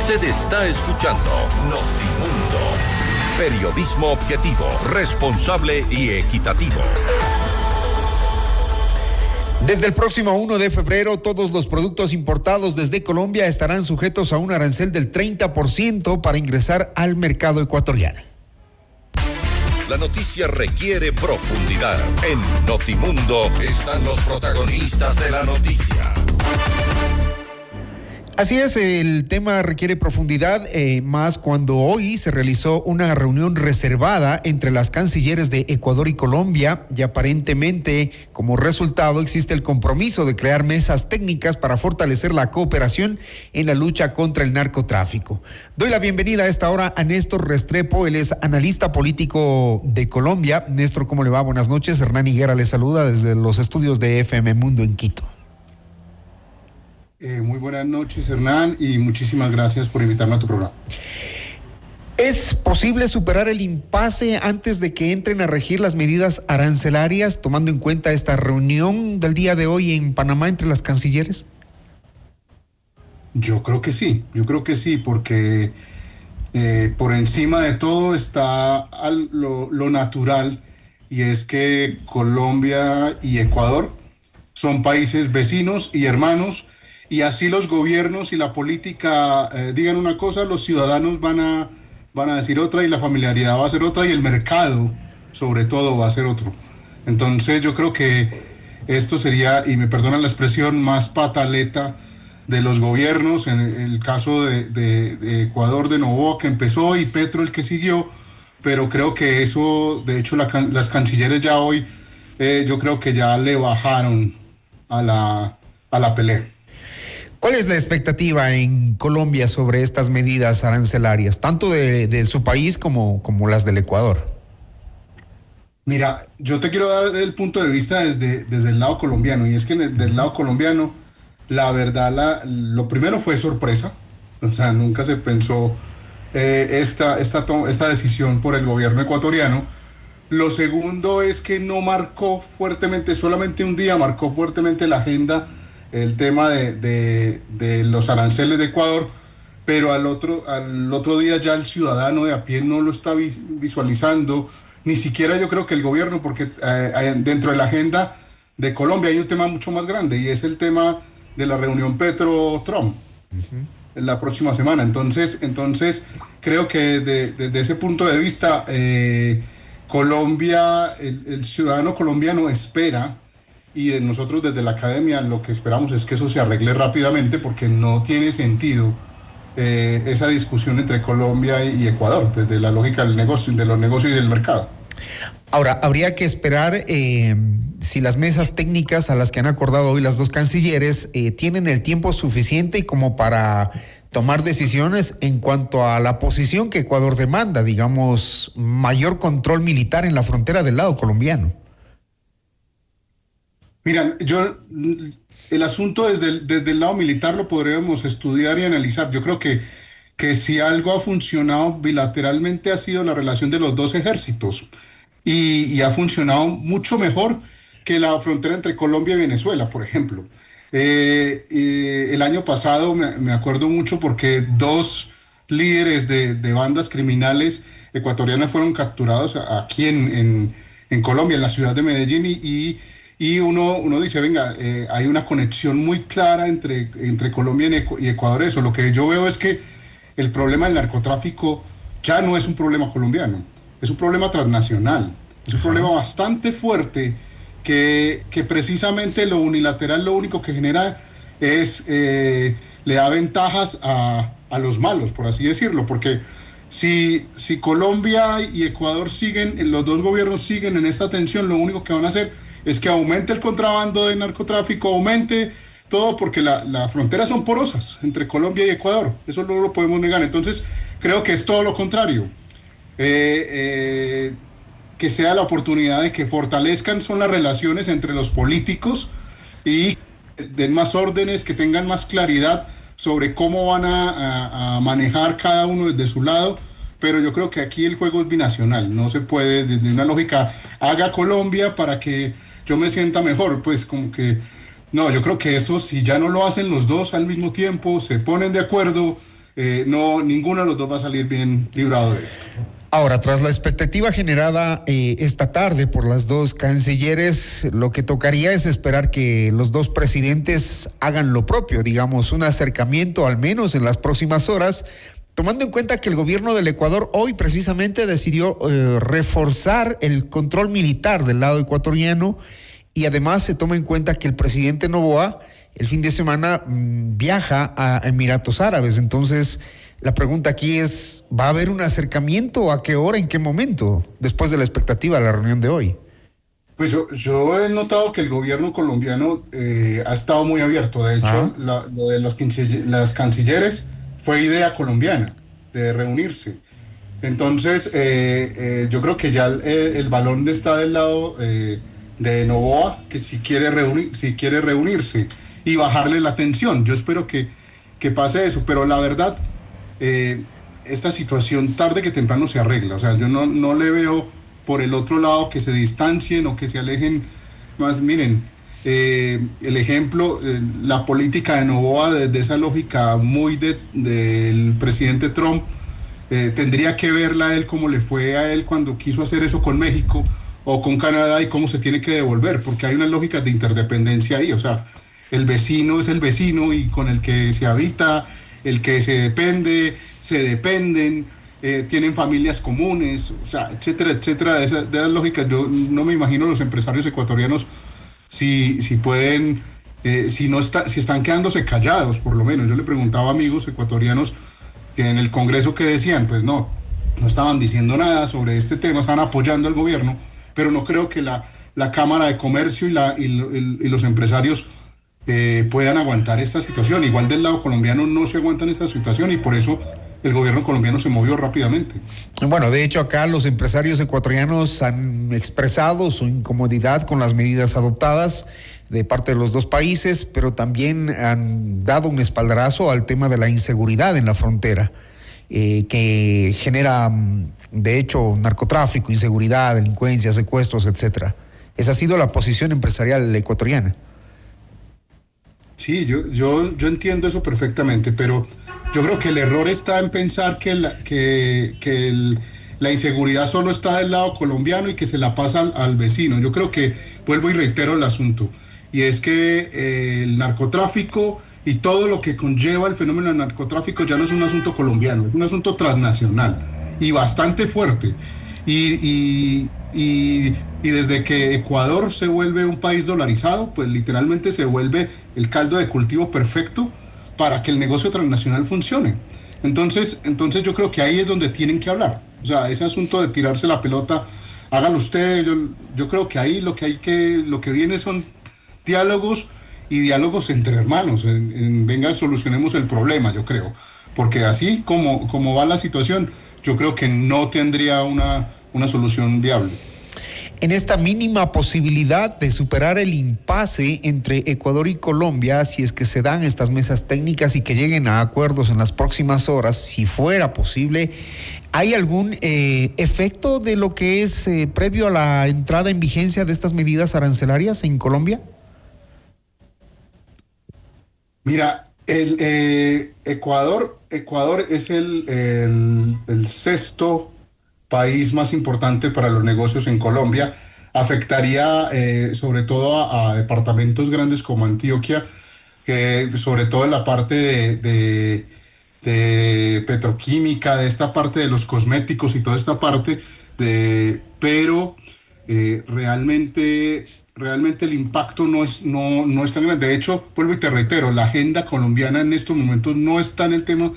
Usted está escuchando Notimundo. Periodismo objetivo, responsable y equitativo. Desde el próximo 1 de febrero, todos los productos importados desde Colombia estarán sujetos a un arancel del 30% para ingresar al mercado ecuatoriano. La noticia requiere profundidad. En Notimundo están los protagonistas de la noticia. Así es, el tema requiere profundidad, más cuando hoy se realizó una reunión reservada entre las cancilleres de Ecuador y Colombia y aparentemente como resultado existe el compromiso de crear mesas técnicas para fortalecer la cooperación en la lucha contra el narcotráfico. Doy la bienvenida a esta hora a Néstor Restrepo, él es analista político de Colombia. Néstor, ¿cómo le va? Buenas noches. Hernán Higuera le saluda desde los estudios de FM Mundo en Quito. Muy buenas noches, Hernán, y muchísimas gracias por invitarme a tu programa. ¿Es posible superar el impasse antes de que entren a regir las medidas arancelarias, tomando en cuenta esta reunión del día de hoy en Panamá entre las cancilleres? Yo creo que sí, porque por encima de todo está lo natural, y es que Colombia y Ecuador son países vecinos y hermanos. Y así los gobiernos y la política digan una cosa, los ciudadanos van a decir otra, y la familiaridad va a ser otra, y el mercado, sobre todo, va a ser otro. Entonces yo creo que esto sería, y me perdonan la expresión, más pataleta de los gobiernos. En el caso de Ecuador, de Noboa, que empezó, y Petro, el que siguió. Pero creo que eso, de hecho, las cancilleres ya hoy, yo creo que ya le bajaron a la pelea. ¿Cuál es la expectativa en Colombia sobre estas medidas arancelarias, tanto de su país como las del Ecuador? Mira, yo te quiero dar el punto de vista desde el lado colombiano, y es que del lado colombiano, la verdad, lo primero fue sorpresa. O sea, nunca se pensó esta decisión por el gobierno ecuatoriano. Lo segundo es que no marcó fuertemente, solamente un día marcó fuertemente la agenda, el tema de los aranceles de Ecuador, pero al otro día ya el ciudadano de a pie no lo está visualizando, ni siquiera yo creo que el gobierno, porque dentro de la agenda de Colombia hay un tema mucho más grande, y es el tema de la reunión Petro-Trump en la próxima semana. Entonces creo que desde ese punto de vista, Colombia, el ciudadano colombiano espera, y nosotros desde la academia lo que esperamos es que eso se arregle rápidamente, porque no tiene sentido esa discusión entre Colombia y Ecuador, desde la lógica de los negocios y del mercado. Ahora, habría que esperar si las mesas técnicas a las que han acordado hoy las dos cancilleres tienen el tiempo suficiente como para tomar decisiones en cuanto a la posición que Ecuador demanda, digamos, mayor control militar en la frontera del lado colombiano. Mira, el asunto desde el lado militar lo podríamos estudiar y analizar. Yo creo que si algo ha funcionado bilateralmente ha sido la relación de los dos ejércitos, y ha funcionado mucho mejor que la frontera entre Colombia y Venezuela, por ejemplo. El año pasado me acuerdo mucho porque dos líderes de bandas criminales ecuatorianas fueron capturados aquí en Colombia, en la ciudad de Medellín, y uno dice, venga, hay una conexión muy clara entre Colombia y Ecuador. Eso, lo que yo veo es que el problema del narcotráfico ya no es un problema colombiano, es un problema transnacional, es un problema bastante fuerte que precisamente lo unilateral lo único que genera es, le da ventajas a los malos, por así decirlo, porque si Colombia y Ecuador los dos gobiernos siguen en esta tensión, lo único que van a hacer es que aumente el contrabando de narcotráfico, aumente todo, porque las fronteras son porosas entre Colombia y Ecuador, eso no lo podemos negar. Entonces creo que es todo lo contrario, que sea la oportunidad de que fortalezcan son las relaciones entre los políticos y den más órdenes, que tengan más claridad sobre cómo van a manejar cada uno desde su lado. Pero yo creo que aquí el juego es binacional, no se puede desde una lógica haga Colombia para que yo me sienta mejor, pues como que no, yo creo que eso, si ya no lo hacen los dos al mismo tiempo, se ponen de acuerdo, no, ninguno de los dos va a salir bien librado de esto. Ahora, tras la expectativa generada esta tarde por las dos cancilleres, lo que tocaría es esperar que los dos presidentes hagan lo propio, digamos, un acercamiento al menos en las próximas horas, tomando en cuenta que el gobierno del Ecuador hoy precisamente decidió reforzar el control militar del lado ecuatoriano, y además se toma en cuenta que el presidente Noboa el fin de semana viaja a Emiratos Árabes. Entonces, la pregunta aquí es, ¿va a haber un acercamiento? ¿A qué hora? ¿En qué momento? Después de la expectativa de la reunión de hoy. Pues yo he notado que el gobierno colombiano ha estado muy abierto. De hecho, lo de las cancilleres fue idea colombiana de reunirse. Entonces, yo creo que ya el balón está del lado de Noboa, que si quiere reunirse y bajarle la tensión. Yo espero que pase eso, pero la verdad, esta situación tarde que temprano se arregla. O sea, yo no le veo por el otro lado que se distancien o que se alejen más. Miren, el ejemplo, la política de Noboa, desde esa lógica muy del presidente Trump, tendría que verla a él como le fue a él cuando quiso hacer eso con México o con Canadá, y cómo se tiene que devolver, porque hay unas lógicas de interdependencia ahí. O sea, el vecino es el vecino y con el que se habita, el que se dependen, tienen familias comunes, o sea, etcétera, etcétera. De esas lógicas yo no me imagino los empresarios ecuatorianos si pueden, si están quedándose callados, por lo menos. Yo le preguntaba a amigos ecuatorianos que en el Congreso que decían, pues no estaban diciendo nada sobre este tema, estaban apoyando al gobierno, pero no creo que la Cámara de Comercio y los empresarios puedan aguantar esta situación. Igual del lado colombiano no se aguantan esta situación, y por eso el gobierno colombiano se movió rápidamente. Bueno, de hecho acá los empresarios ecuatorianos han expresado su incomodidad con las medidas adoptadas de parte de los dos países, pero también han dado un espaldarazo al tema de la inseguridad en la frontera, que genera, de hecho, narcotráfico, inseguridad, delincuencia, secuestros, etcétera. Esa ha sido la posición empresarial ecuatoriana. Sí, yo entiendo eso perfectamente, pero yo creo que el error está en pensar que la inseguridad solo está del lado colombiano y que se la pasa al vecino. Yo creo que, vuelvo y reitero el asunto, y es que el narcotráfico y todo lo que conlleva el fenómeno del narcotráfico ya no es un asunto colombiano, es un asunto transnacional y bastante fuerte. Y desde que Ecuador se vuelve un país dolarizado, pues literalmente se vuelve el caldo de cultivo perfecto para que el negocio transnacional funcione. Entonces yo creo que ahí es donde tienen que hablar. O sea, ese asunto de tirarse la pelota, háganlo ustedes. Yo creo que ahí lo que viene son diálogos, y diálogos entre hermanos. Venga, solucionemos el problema, yo creo. Porque así como va la situación, yo creo que no tendría una solución viable. En esta mínima posibilidad de superar el impasse entre Ecuador y Colombia, si es que se dan estas mesas técnicas y que lleguen a acuerdos en las próximas horas, si fuera posible, ¿hay algún efecto de lo que es previo a la entrada en vigencia de estas medidas arancelarias en Colombia? Mira, Ecuador es el sexto país más importante para los negocios en Colombia. Afectaría sobre todo a departamentos grandes como Antioquia, que sobre todo en la parte de petroquímica, de esta parte de los cosméticos y toda esta parte, pero realmente el impacto no es tan grande. De hecho, vuelvo y te reitero, la agenda colombiana en estos momentos no está en el tema,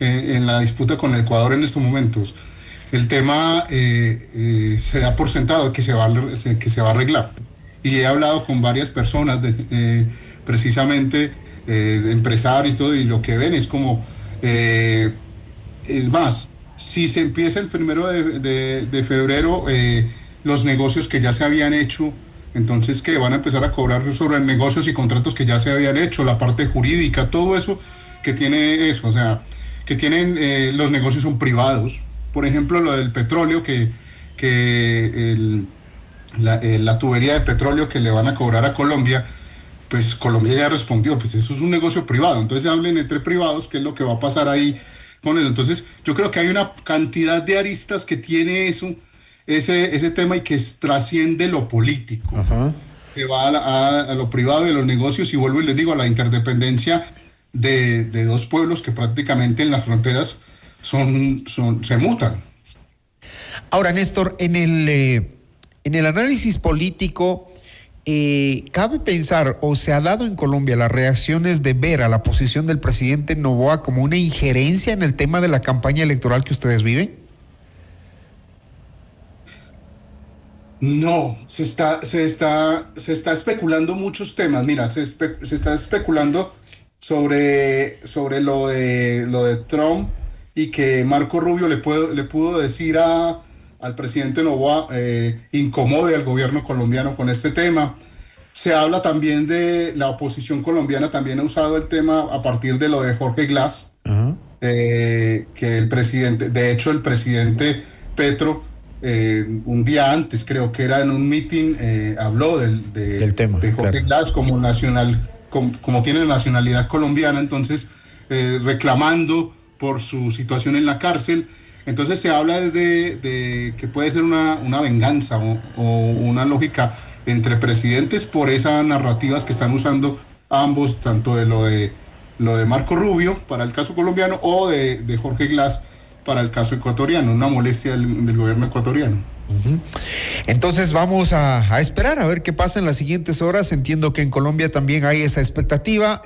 en la disputa con Ecuador en estos momentos. El tema se da por sentado que se va a arreglar. Y he hablado con varias personas, precisamente de empresarios y todo, y lo que ven es como, es más, si se empieza el 1 de febrero, los negocios que ya se habían hecho, entonces que van a empezar a cobrar sobre negocios y contratos que ya se habían hecho, la parte jurídica, todo eso que tiene eso, o sea, que tienen los negocios son privados. Por ejemplo, lo del petróleo, la tubería de petróleo que le van a cobrar a Colombia, pues Colombia ya respondió, pues eso es un negocio privado, entonces hablen entre privados qué es lo que va a pasar ahí pones. Entonces, yo creo que hay una cantidad de aristas que tiene ese tema y que trasciende lo político. Ajá. Que va a lo privado de los negocios y vuelvo y les digo, a la interdependencia de dos pueblos que prácticamente en las fronteras se mutan. Ahora, Néstor, en el análisis político, ¿cabe pensar o se ha dado en Colombia las reacciones de ver a la posición del presidente Noboa como una injerencia en el tema de la campaña electoral que ustedes viven? No, se está especulando muchos temas. Mira, se está especulando sobre lo de Trump y que Marco Rubio le pudo decir al presidente Noboa incomode al gobierno colombiano con este tema. Se habla también de la oposición colombiana, también ha usado el tema a partir de lo de Jorge Glass, que el presidente Petro, un día antes, creo que era en un meeting, habló del tema de Jorge Glass como como tiene nacionalidad colombiana, entonces reclamando por su situación en la cárcel. Entonces se habla desde que puede ser una venganza o una lógica entre presidentes por esas narrativas que están usando ambos, tanto de lo de Marco Rubio para el caso colombiano o de Jorge Glass para el caso ecuatoriano, una molestia del gobierno ecuatoriano. Entonces vamos a esperar a ver qué pasa en las siguientes horas. Entiendo que en Colombia también hay esa expectativa.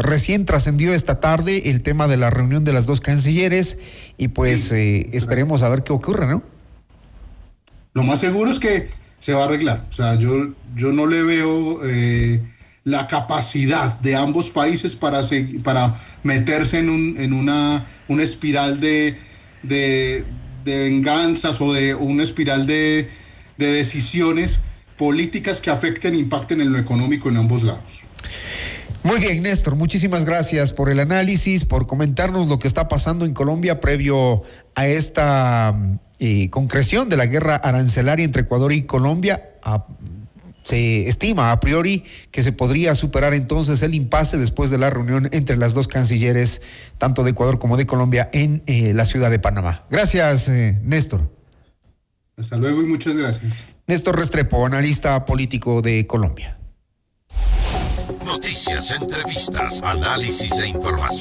Recién trascendió esta tarde el tema de la reunión de las dos cancilleres y pues esperemos a ver qué ocurre, ¿no? Lo más seguro es que se va a arreglar. O sea, yo no le veo la capacidad de ambos países para meterse en una espiral de venganzas o de una espiral de decisiones políticas que afecten e impacten en lo económico en ambos lados. Muy bien, Néstor, muchísimas gracias por el análisis, por comentarnos lo que está pasando en Colombia previo a esta concreción de la guerra arancelaria entre Ecuador y Colombia. Se estima a priori que se podría superar entonces el impasse después de la reunión entre las dos cancilleres, tanto de Ecuador como de Colombia, en la ciudad de Panamá. Gracias, Néstor. Hasta luego y muchas gracias. Néstor Restrepo, analista político de Colombia. Noticias, entrevistas, análisis e información.